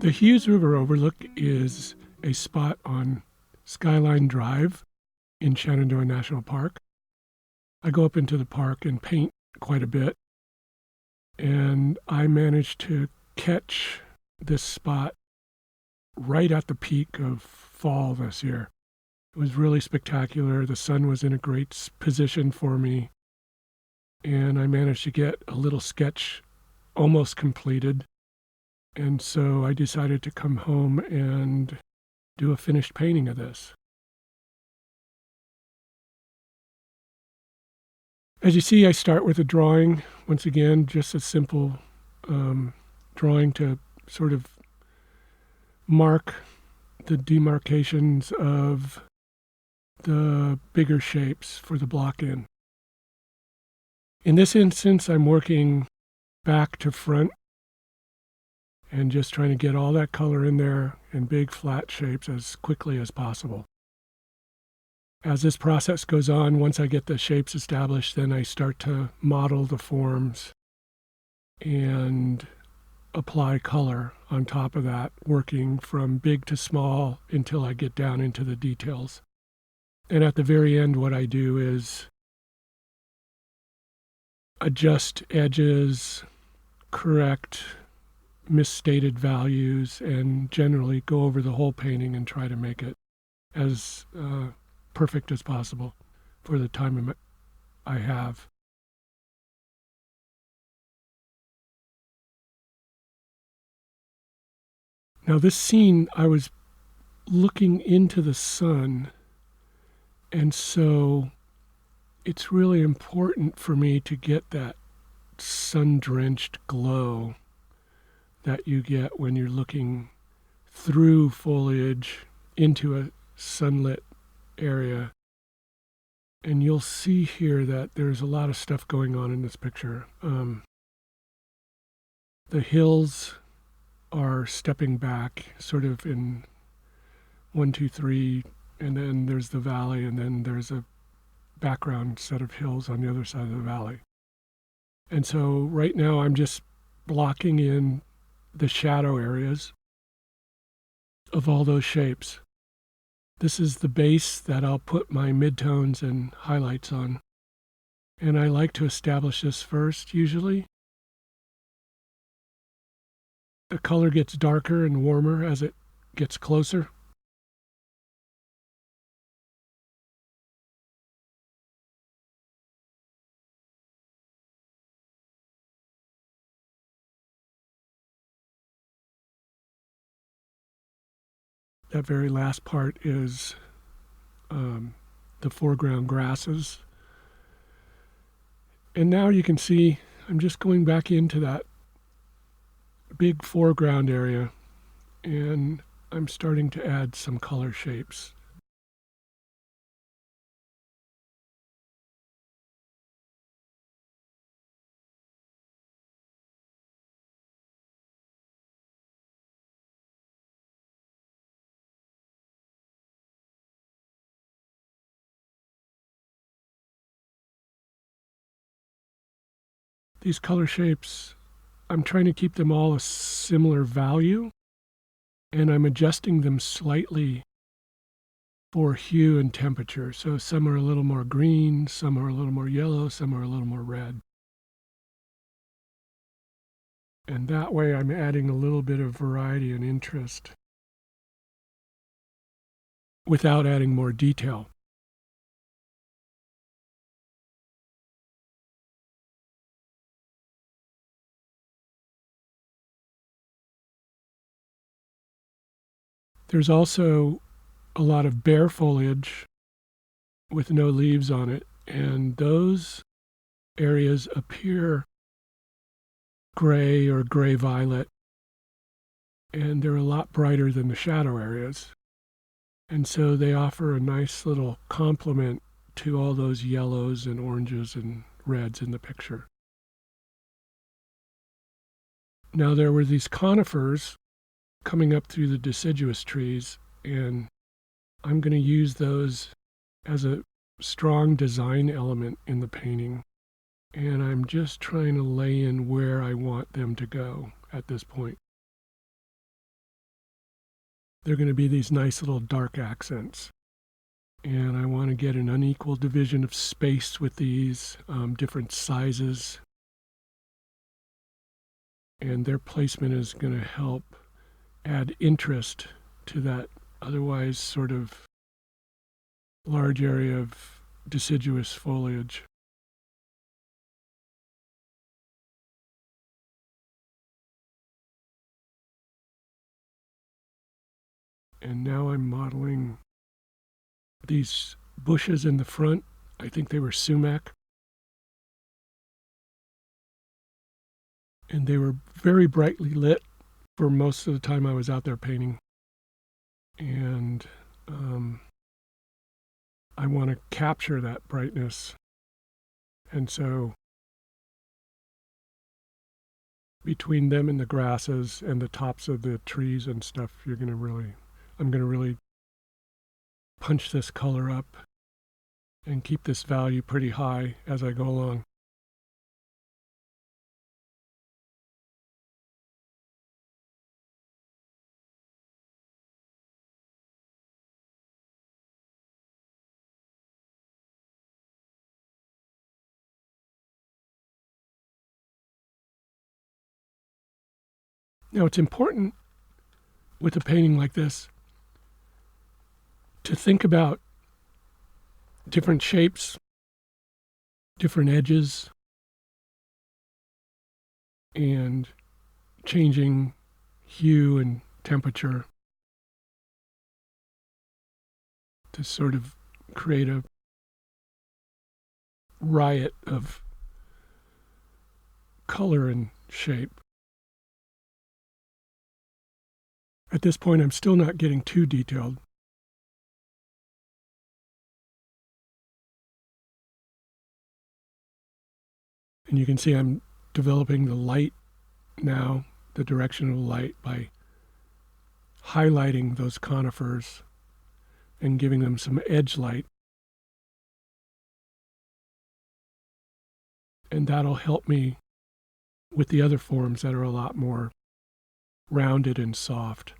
The Hughes River Overlook is a spot on Skyline Drive in Shenandoah National Park. I go up into the park and paint quite a bit, and I managed to catch this spot right at the peak of fall this year. It was really spectacular. The sun was in a great position for me, and I managed to get a little sketch almost completed. And so I decided to come home and do a finished painting of this. As you see, I start with a drawing. Once again, just a simple drawing to sort of mark the demarcations of the bigger shapes for the block in. In this instance, I'm working back to front and just trying to get all that color in there in big flat shapes as quickly as possible. As this process goes on, once I get the shapes established, then I start to model the forms and apply color on top of that, working from big to small until I get down into the details. And at the very end, what I do is adjust edges, correct misstated values, and generally go over the whole painting and try to make it as perfect as possible for the time I have. Now this scene, I was looking into the sun, and so it's really important for me to get that sun-drenched glow that you get when you're looking through foliage into a sunlit area. And you'll see here that there's a lot of stuff going on in this picture. The hills are stepping back sort of in 1, 2, 3, and then there's the valley, and then there's a background set of hills on the other side of the valley. And so right now I'm just blocking in the shadow areas of all those shapes. This is the base that I'll put my midtones and highlights on. And I like to establish this first, usually. The color gets darker and warmer as it gets closer. That very last part is the foreground grasses. And now you can see I'm just going back into that big foreground area, and I'm starting to add some color shapes. These color shapes, I'm trying to keep them all a similar value, and I'm adjusting them slightly for hue and temperature. So some are a little more green, some are a little more yellow, some are a little more red. And that way I'm adding a little bit of variety and interest without adding more detail. There's also a lot of bare foliage with no leaves on it, and those areas appear gray or gray-violet, and they're a lot brighter than the shadow areas. And so they offer a nice little complement to all those yellows and oranges and reds in the picture. Now there were these conifers coming up through the deciduous trees, and I'm going to use those as a strong design element in the painting. And I'm just trying to lay in where I want them to go at this point. they're going to be these nice little dark accents. And I want to get an unequal division of space with these different sizes. And their placement is going to help add interest to that otherwise sort of large area of deciduous foliage. And now I'm modeling these bushes in the front. I think they were sumac. And they were very brightly lit for most of the time I was out there painting. And I want to capture that brightness. And so between them and the grasses and the tops of the trees and stuff, I'm going to really punch this color up and keep this value pretty high as I go along. Now, it's important with a painting like this to think about different shapes, different edges, and changing hue and temperature to sort of create a riot of color and shape. At this point, I'm still not getting too detailed. And you can see I'm developing the light now, the direction of the light, by highlighting those conifers and giving them some edge light. And that'll help me with the other forms that are a lot more rounded and soft.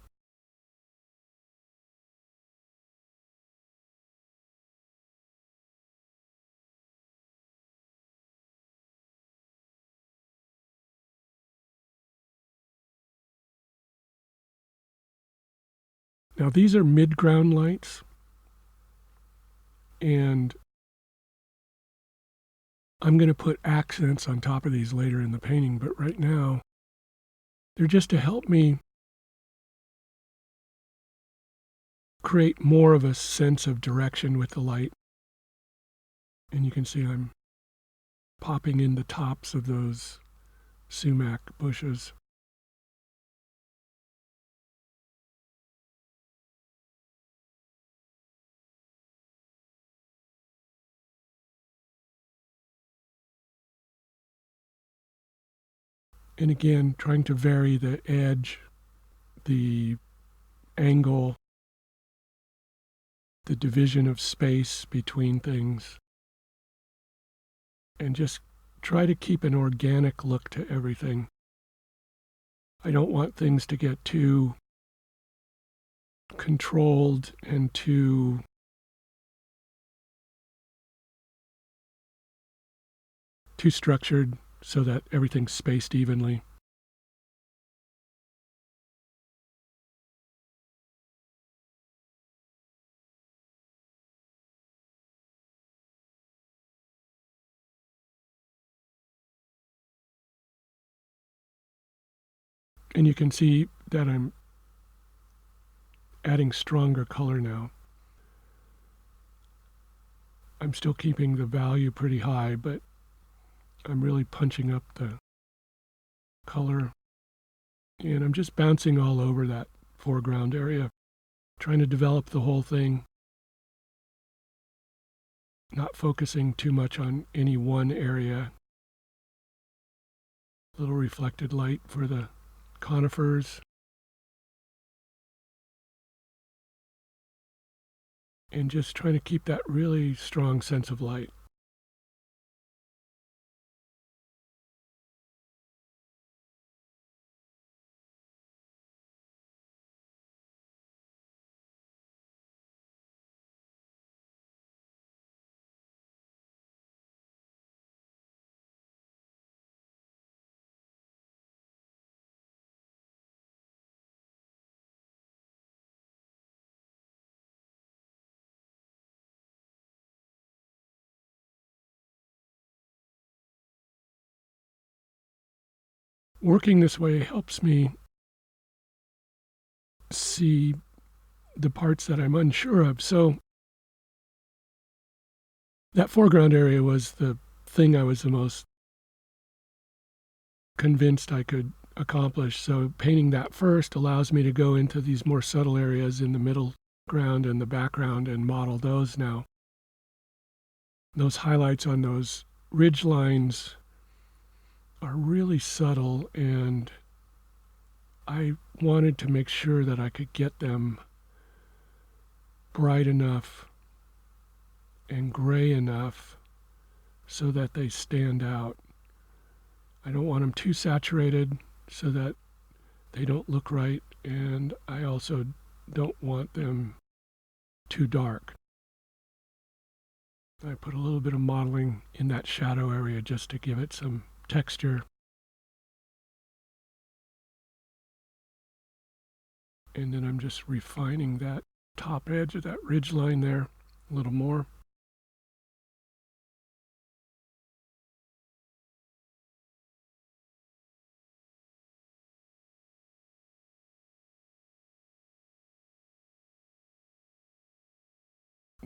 Now these are mid-ground lights, and I'm going to put accents on top of these later in the painting, but right now they're just to help me create more of a sense of direction with the light. And you can see I'm popping in the tops of those sumac bushes. And again, trying to vary the edge, the angle, the division of space between things, and just try to keep an organic look to everything. I don't want things to get too controlled and too structured so that everything's spaced evenly. And you can see that I'm adding stronger color now. I'm still keeping the value pretty high, but I'm really punching up the color. And I'm just bouncing all over that foreground area, trying to develop the whole thing, not focusing too much on any one area. A little reflected light for the conifers. And just trying to keep that really strong sense of light. working this way helps me see the parts that I'm unsure of. So that foreground area was the thing I was the most convinced I could accomplish. So painting that first allows me to go into these more subtle areas in the middle ground and the background and model those now. Those highlights on those ridge lines are really subtle, and I wanted to make sure that I could get them bright enough and gray enough so that they stand out. I don't want them too saturated so that they don't look right, and I also don't want them too dark. I put a little bit of modeling in that shadow area just to give it some texture. And then I'm just refining that top edge of that ridge line there a little more.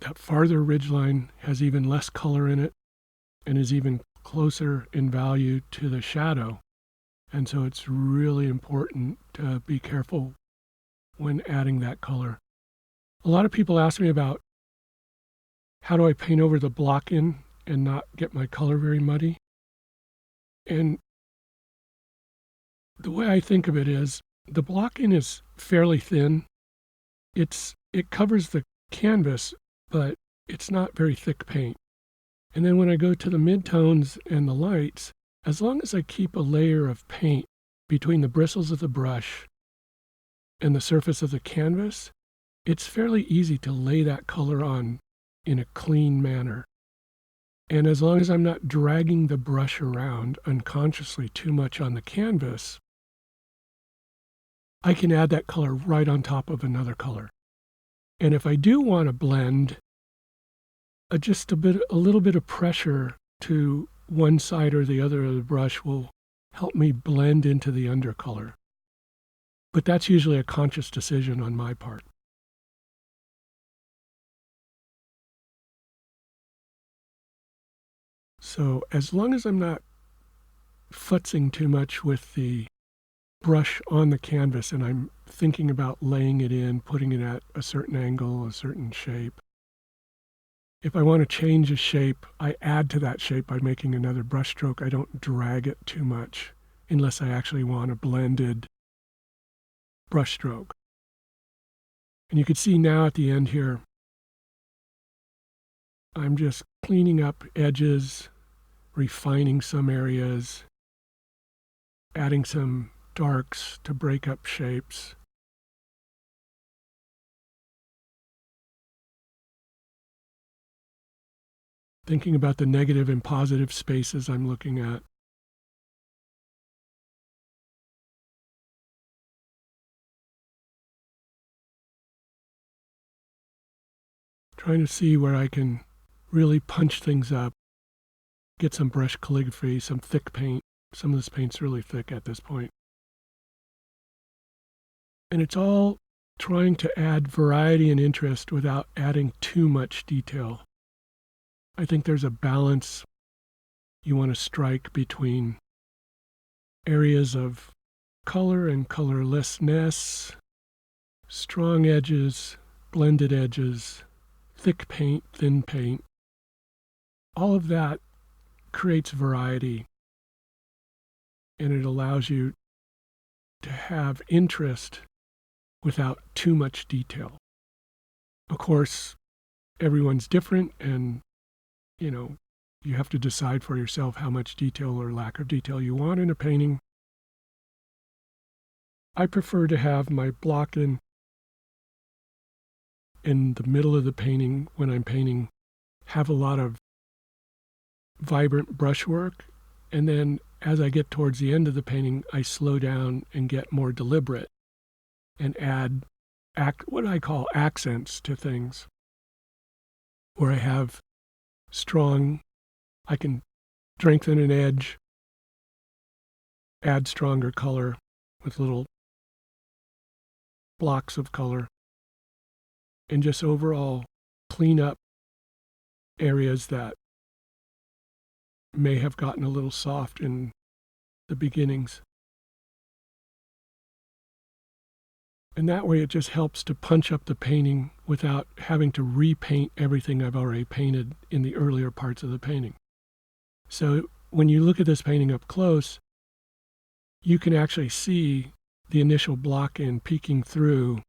That farther ridgeline has even less color in it and is even closer in value to the shadow. And so it's really important to be careful when adding that color. A lot of people ask me about how do I paint over the block-in and not get my color very muddy. And the way I think of it is the block-in is fairly thin. It covers the canvas, but it's not very thick paint. And then when I go to the midtones and the lights, as long as I keep a layer of paint between the bristles of the brush and the surface of the canvas, it's fairly easy to lay that color on in a clean manner. And as long as I'm not dragging the brush around unconsciously too much on the canvas, I can add that color right on top of another color. And if I do want to blend, just a little bit of pressure to one side or the other of the brush will help me blend into the undercolor. But that's usually a conscious decision on my part. So as long as I'm not futzing too much with the brush on the canvas and I'm thinking about laying it in, putting it at a certain angle, a certain shape, if I want to change a shape, I add to that shape by making another brush stroke. I don't drag it too much unless I actually want a blended brush stroke. And you can see now at the end here, I'm just cleaning up edges, refining some areas, adding some darks to break up shapes. Thinking about the negative and positive spaces I'm looking at. Trying to see where I can really punch things up, get some brush calligraphy, some thick paint. Some of this paint's really thick at this point. And it's all trying to add variety and interest without adding too much detail. I think there's a balance you want to strike between areas of color and colorlessness, strong edges, blended edges, thick paint, thin paint. All of that creates variety, and it allows you to have interest without too much detail. Of course, everyone's different, and you have to decide for yourself how much detail or lack of detail you want in a painting. I prefer to have my block in the middle of the painting when I'm painting, have a lot of vibrant brushwork, and then as I get towards the end of the painting, I slow down and get more deliberate and add what I call accents to things, where I have strong, I can strengthen an edge, add stronger color with little blocks of color, and just overall clean up areas that may have gotten a little soft in the beginnings. And that way it just helps to punch up the painting without having to repaint everything I've already painted in the earlier parts of the painting. So when you look at this painting up close, you can actually see the initial block in peeking through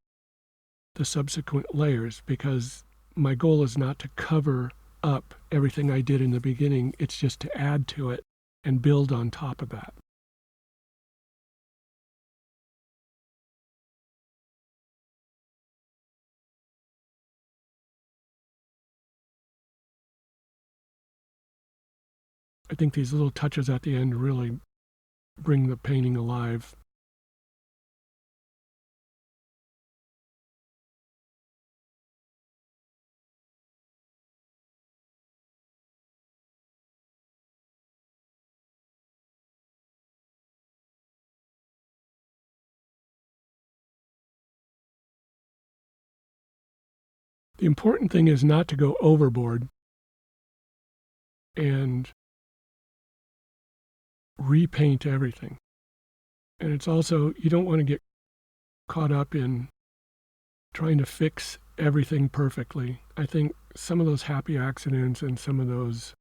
the subsequent layers, because my goal is not to cover up everything I did in the beginning. It's just to add to it and build on top of that. I think these little touches at the end really bring the painting alive. The important thing is not to go overboard and repaint everything. And it's also, you don't want to get caught up in trying to fix everything perfectly. I think some of those happy accidents and some of those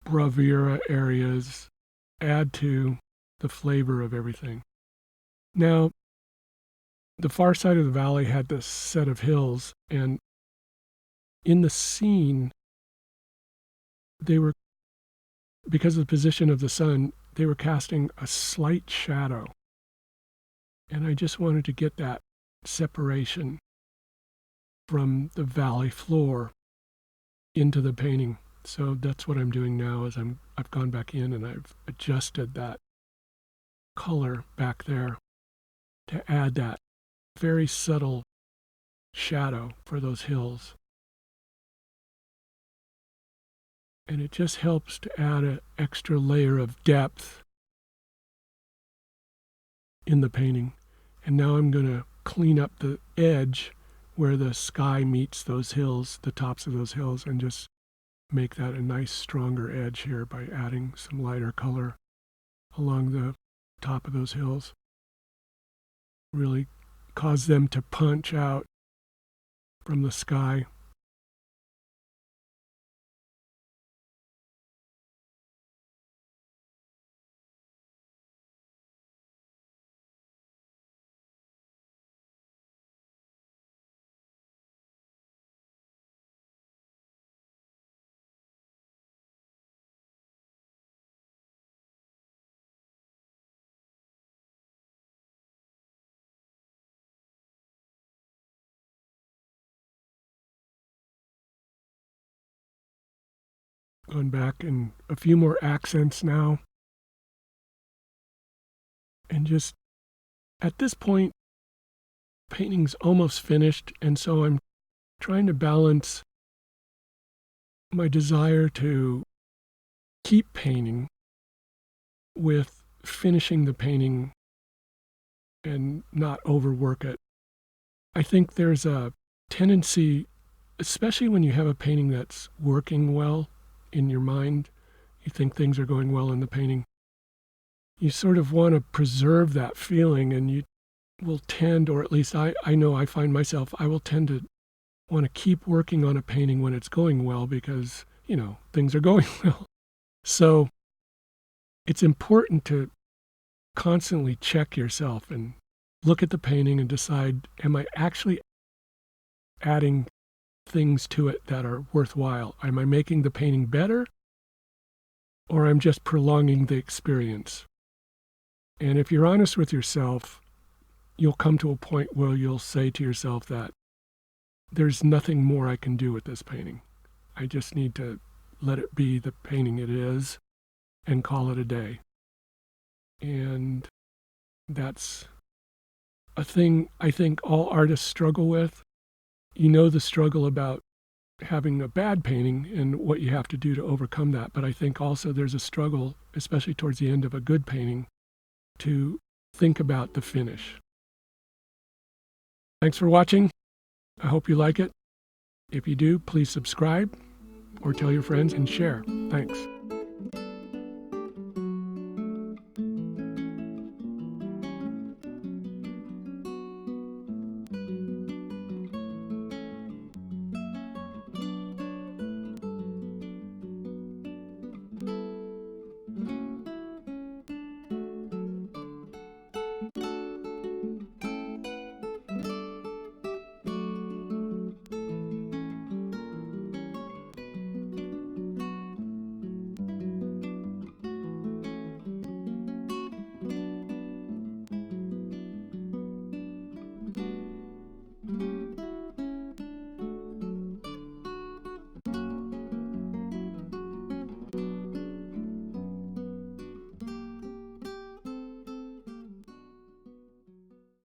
bravura areas add to the flavor of everything. Now, the far side of the valley had this set of hills, and in the scene, they were, because of the position of the sun, they were casting a slight shadow. And I just wanted to get that separation from the valley floor into the painting. So that's what I'm doing now, is I've gone back in and I've adjusted that color back there to add that very subtle shadow for those hills. And it just helps to add an extra layer of depth in the painting. And now I'm going to clean up the edge where the sky meets those hills, the tops of those hills, and just make that a nice stronger edge here by adding some lighter color along the top of those hills. Really cause them to punch out from the sky. Going back and a few more accents now. And just at this point, painting's almost finished, and so I'm trying to balance my desire to keep painting with finishing the painting and not overwork it. I think there's a tendency, especially when you have a painting that's working well in your mind, you think things are going well in the painting, you sort of want to preserve that feeling, and you will tend, or at least I know I find myself, I will tend to want to keep working on a painting when it's going well because, things are going well. So it's important to constantly check yourself and look at the painting and decide, am I actually adding things to it that are worthwhile? Am I making the painting better, or I'm just prolonging the experience? And if you're honest with yourself, you'll come to a point where you'll say to yourself that there's nothing more I can do with this painting. I just need to let it be the painting it is and call it a day. And that's a thing I think all artists struggle with. The struggle about having a bad painting and what you have to do to overcome that. But I think also there's a struggle, especially towards the end of a good painting, to think about the finish. Thanks for watching. I hope you like it. If you do, please subscribe or tell your friends and share. Thanks.